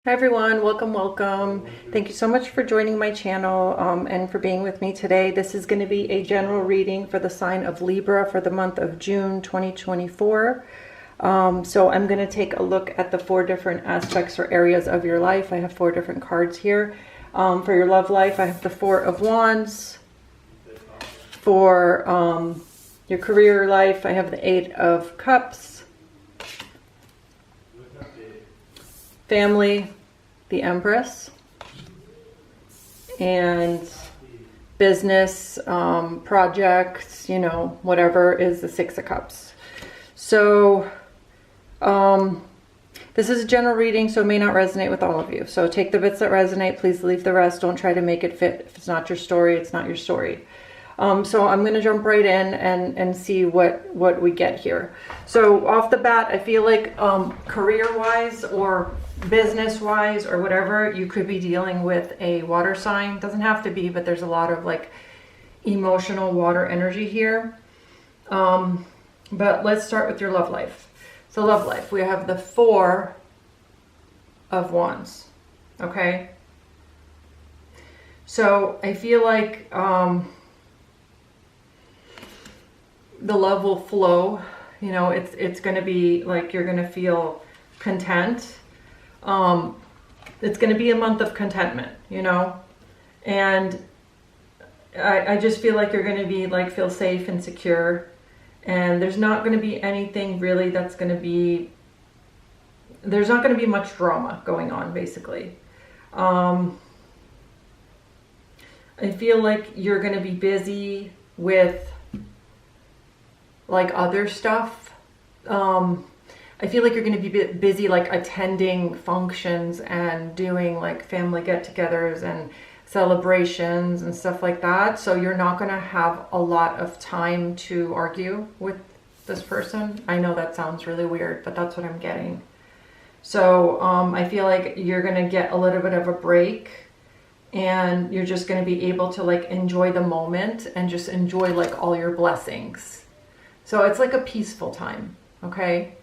Hi everyone, welcome. Thank you so much for joining my channel and for being with me today. This is going to be a general reading for the sign of Libra for the month of June 2024. So I'm going to take a look at the 4 different aspects or areas of your life. I have 4 different cards here. For your love life, I have the 4 of Wands. For your career life, I have the 8 of Cups. Family, the Empress, and business, projects, whatever, is the 6 of Cups. So this is a general reading, so it may not resonate with all of you. So take the bits that resonate, please leave the rest. Don't try to make it fit. If it's not your story, it's not your story. So I'm going to jump right in and see what we get here. So off the bat, I feel like career-wise or business-wise or whatever, you could be dealing with a water sign. Doesn't have to be, but there's a lot of like emotional water energy here. But let's start with your love life. So love life, we have the 4 of Wands. Okay. So I feel like the love will flow. It's going to be like you're going to feel content. It's going to be a month of contentment, and I just feel like you're going to be like feel safe and secure, and there's not going to be anything really that's going to be, there's not going to be much drama going on, basically. I feel like you're going to be busy with like other stuff. I feel like you're going to be busy like attending functions and doing like family get-togethers and celebrations and stuff like that. So you're not going to have a lot of time to argue with this person. I know that sounds really weird, but that's what I'm getting. So I feel like you're going to get a little bit of a break, and you're just going to be able to like enjoy the moment and just enjoy like all your blessings. So it's like a peaceful time, okay?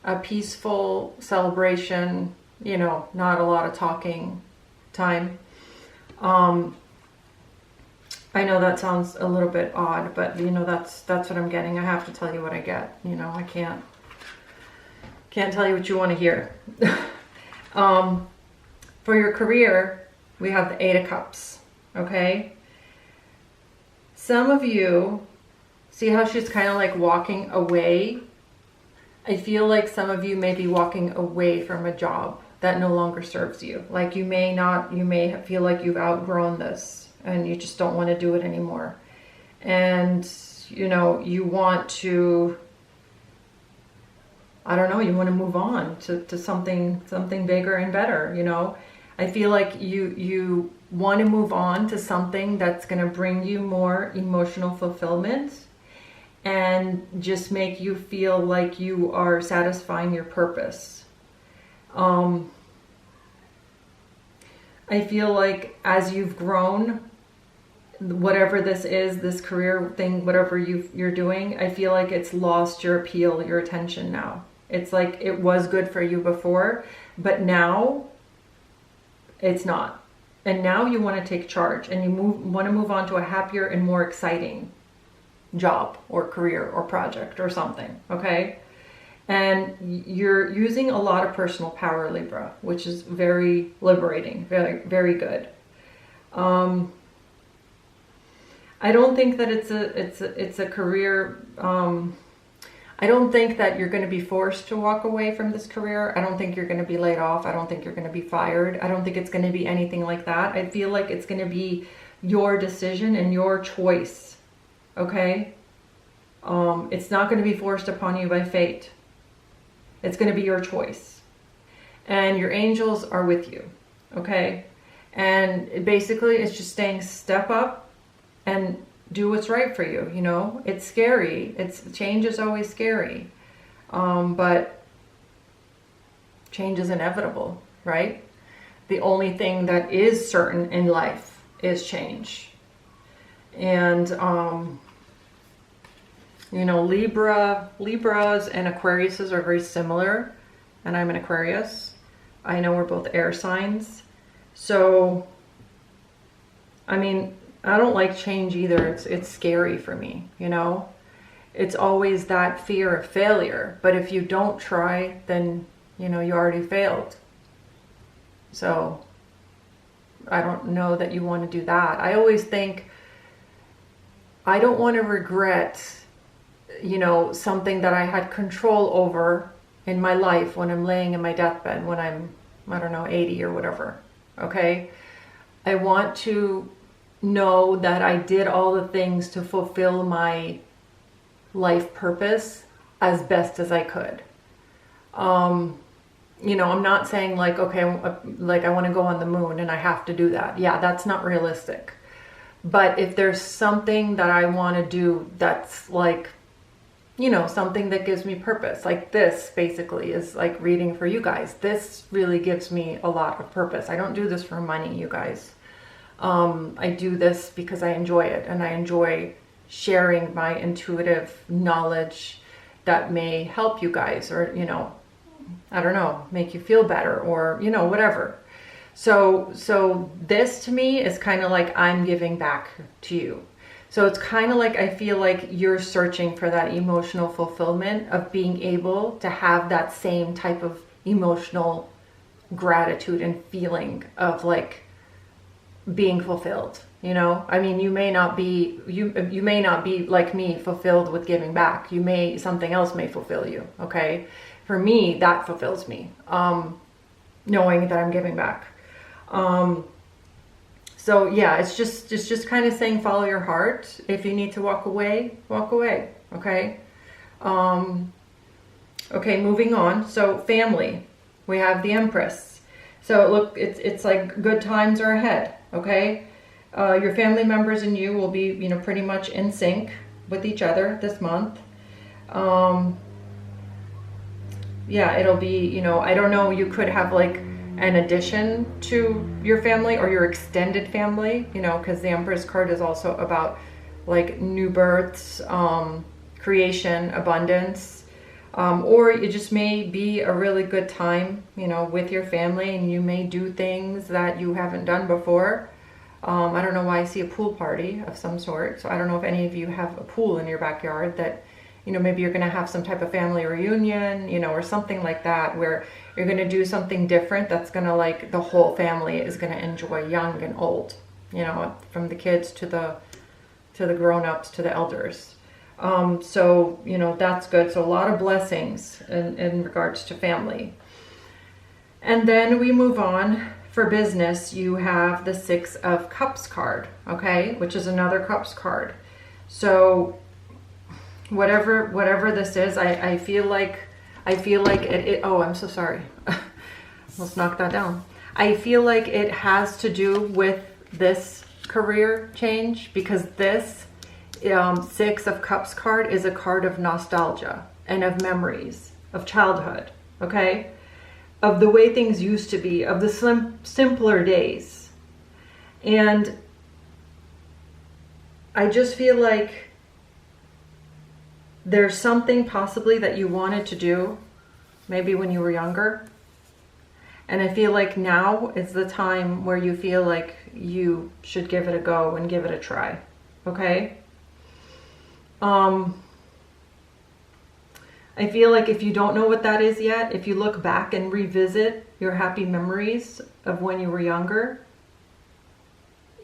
A peaceful celebration, not a lot of talking time. I know that sounds a little bit odd, but that's what I'm getting. I have to tell you what I get. I can't tell you what you want to hear. For your career, we have the 8 of Cups, okay? Some of you, see how she's kind of like walking away? I feel like some of you may be walking away from a job that no longer serves you. Like you may feel like you've outgrown this and you just don't want to do it anymore. And, you want to, I don't know, you want to move on to something bigger and better, I feel like you want to move on to something that's going to bring you more emotional fulfillment and just make you feel like you are satisfying your purpose. I feel like as you've grown, whatever this is, this career thing, whatever you're doing, I feel like it's lost your appeal, your attention now. It's like it was good for you before, but now it's not. And now you want to take charge and you want to move on to a happier and more exciting job or career or project or something, okay? And you're using a lot of personal power, Libra, which is very liberating, very, very good. I don't think that it's a career. I don't think that you're going to be forced to walk away from this career. I don't think you're going to be laid off. I don't think you're going to be fired. I don't think it's going to be anything like that. I feel like it's going to be your decision and your choice. Okay? It's not going to be forced upon you by fate. It's going to be your choice. And your angels are with you. Okay? And basically it's just saying step up and do what's right for you. It's scary. Change is always scary. But change is inevitable, right? The only thing that is certain in life is change. And Libras and Aquariuses are very similar, and I'm an Aquarius. I know we're both air signs. So, I mean, I don't like change either. It's scary for me, you know? It's always that fear of failure. But if you don't try, then, you know, you already failed. So I don't know that you want to do that. I always think, I don't want to regret, you know, something that I had control over in my life when I'm laying in my deathbed, when I'm, I don't know, 80 or whatever. Okay? I want to know that I did all the things to fulfill my life purpose as best as I could. You know, I'm not saying like, okay, like I want to go on the moon and I have to do that. Yeah, that's not realistic. But if there's something that I want to do that's like, you know, something that gives me purpose, like this basically is like reading for you guys. This really gives me a lot of purpose. I don't do this for money, you guys. I do this because I enjoy it, and I enjoy sharing my intuitive knowledge that may help you guys, or, you know, I don't know, make you feel better, or, you know, whatever. So this to me is kind of like I'm giving back to you. So it's kind of like, I feel like you're searching for that emotional fulfillment of being able to have that same type of emotional gratitude and feeling of like being fulfilled. You know, I mean, you may not be like me, fulfilled with giving back. Something else may fulfill you. Okay. For me, that fulfills me. Knowing that I'm giving back. So yeah, it's just kind of saying, follow your heart. If you need to walk away, walk away. Okay. Okay, moving on. So family, we have the Empress. So look, it's like good times are ahead. Okay. Your family members and you will be, you know, pretty much in sync with each other this month. Yeah, it'll be, you know, I don't know, you could have like an addition to your family or your extended family, you know, because the Empress card is also about like new births, creation, abundance, or it just may be a really good time, you know, with your family, and you may do things that you haven't done before. I don't know why I see a pool party of some sort. So I don't know if any of you have a pool in your backyard that, you know, maybe you're going to have some type of family reunion, you know, or something like that, where you're going to do something different that's going to, like, the whole family is going to enjoy, young and old, you know, from the kids to the grown-ups to the elders. So, you know, that's good. So a lot of blessings in regards to family. And then we move on. For business, you have the Six of Cups card, okay, which is another Cups card. So whatever this is, I feel like it oh, I'm so sorry. Let's knock that down. I feel like it has to do with this career change, because this Six of Cups card is a card of nostalgia and of memories of childhood, okay? Of the way things used to be, of the simpler days. And I just feel like there's something possibly that you wanted to do, maybe when you were younger. And I feel like now is the time where you feel like you should give it a go and give it a try. Okay? I feel like if you don't know what that is yet, if you look back and revisit your happy memories of when you were younger,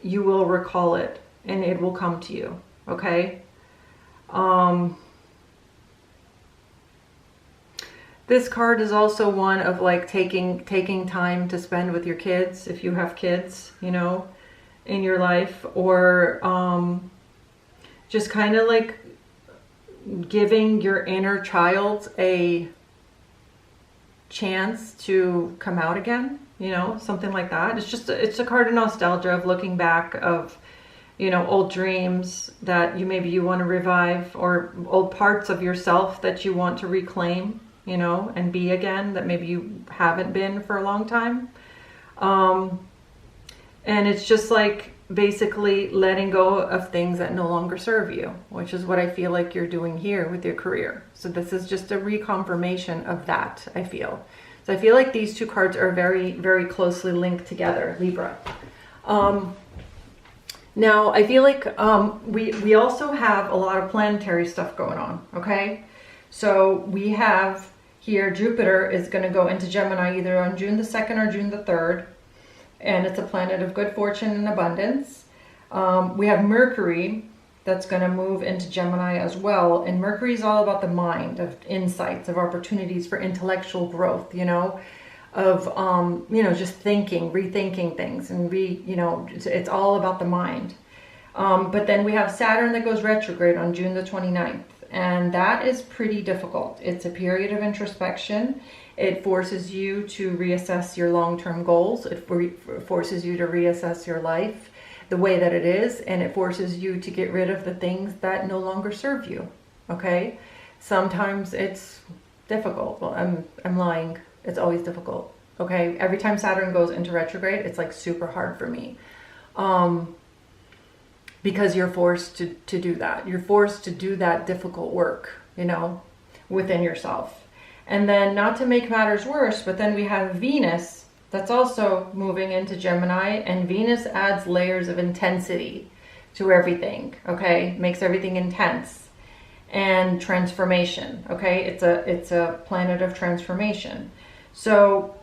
you will recall it and it will come to you. Okay? This card is also one of like taking time to spend with your kids, if you have kids, you know, in your life, or just kind of like giving your inner child a chance to come out again, you know, something like that. It's a card of nostalgia, of looking back, of, you know, old dreams that maybe you want to revive, or old parts of yourself that you want to reclaim, you know, and be again, that maybe you haven't been for a long time. And it's just like basically letting go of things that no longer serve you, which is what I feel like you're doing here with your career. So this is just a reconfirmation of that, I feel. So I feel like these two cards are very, very closely linked together, Libra. Now, I feel like we also have a lot of planetary stuff going on, okay? So we have here, Jupiter is going to go into Gemini either on June the 2nd or June the 3rd. And it's a planet of good fortune and abundance. We have Mercury that's going to move into Gemini as well. And Mercury is all about the mind, of insights, of opportunities for intellectual growth, you know, of, you know, just thinking, rethinking things, and you know, it's all about the mind. But then we have Saturn that goes retrograde on June the 29th. And that is pretty difficult. It's a period of introspection. It forces you to reassess your long-term goals. It forces you to reassess your life the way that it is. And it forces you to get rid of the things that no longer serve you. Okay? Sometimes it's difficult. Well, I'm lying. It's always difficult. Okay? Every time Saturn goes into retrograde, it's like super hard for me. Because you're forced to do that. You're forced to do that difficult work, you know, within yourself. And then, not to make matters worse, but then we have Venus that's also moving into Gemini, and Venus adds layers of intensity to everything, okay? Makes everything intense. And transformation, okay? It's a planet of transformation. So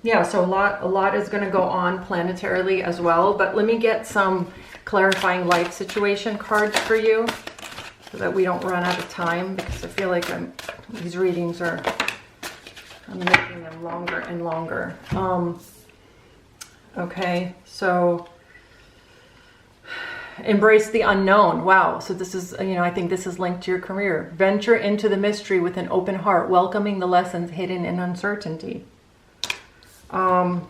yeah, so a lot is going to go on planetarily as well, but let me get some clarifying life situation cards for you so that we don't run out of time, because I feel like these readings I'm making them longer and longer. Okay, so embrace the unknown. Wow. So this is, you know, I think this is linked to your career. Venture into the mystery with an open heart, welcoming the lessons hidden in uncertainty. On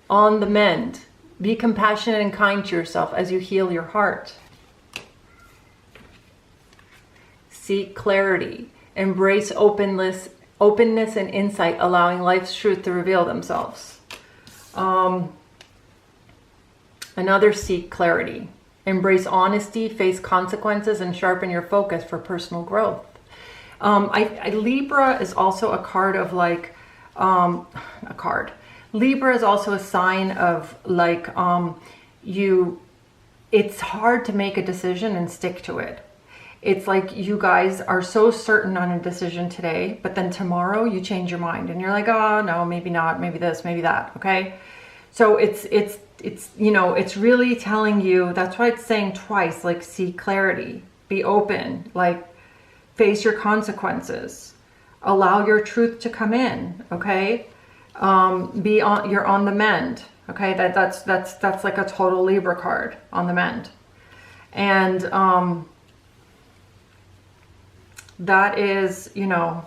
the mend, be compassionate and kind to yourself as you heal your heart. Seek clarity, embrace openness and insight, allowing life's truth to reveal themselves. Another, seek clarity, embrace honesty, face consequences, and sharpen your focus for personal growth. Libra is also a card of like, Libra is also a sign of like, it's hard to make a decision and stick to it. It's like you guys are so certain on a decision today, but then tomorrow you change your mind and you're like, oh no, maybe not, maybe this, maybe that. Okay. So it's, you know, it's really telling you, that's why it's saying twice, like, seek clarity, be open, like, face your consequences, allow your truth to come in. Okay. You're on the mend. Okay. That's like a total Libra card, on the mend. And, that is, you know,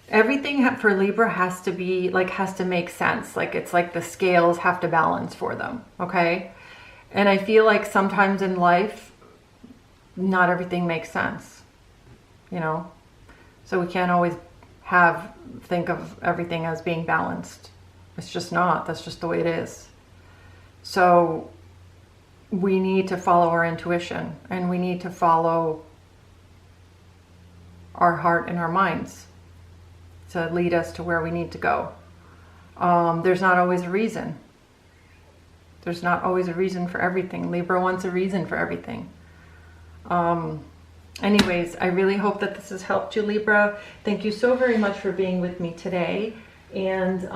everything for Libra has to be like, has to make sense. Like, it's like the scales have to balance for them. Okay. And I feel like sometimes in life, not everything makes sense, you know, so we can't always think of everything as being balanced. It's just not, that's just the way it is. So we need to follow our intuition, and we need to follow our heart and our minds to lead us to where we need to go. There's not always a reason. There's not always a reason for everything. Libra wants a reason for everything. Anyways, I really hope that this has helped you, Libra. Thank you so very much for being with me today. And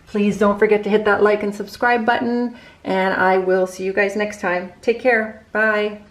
please don't forget to hit that like and subscribe button. And I will see you guys next time. Take care. Bye.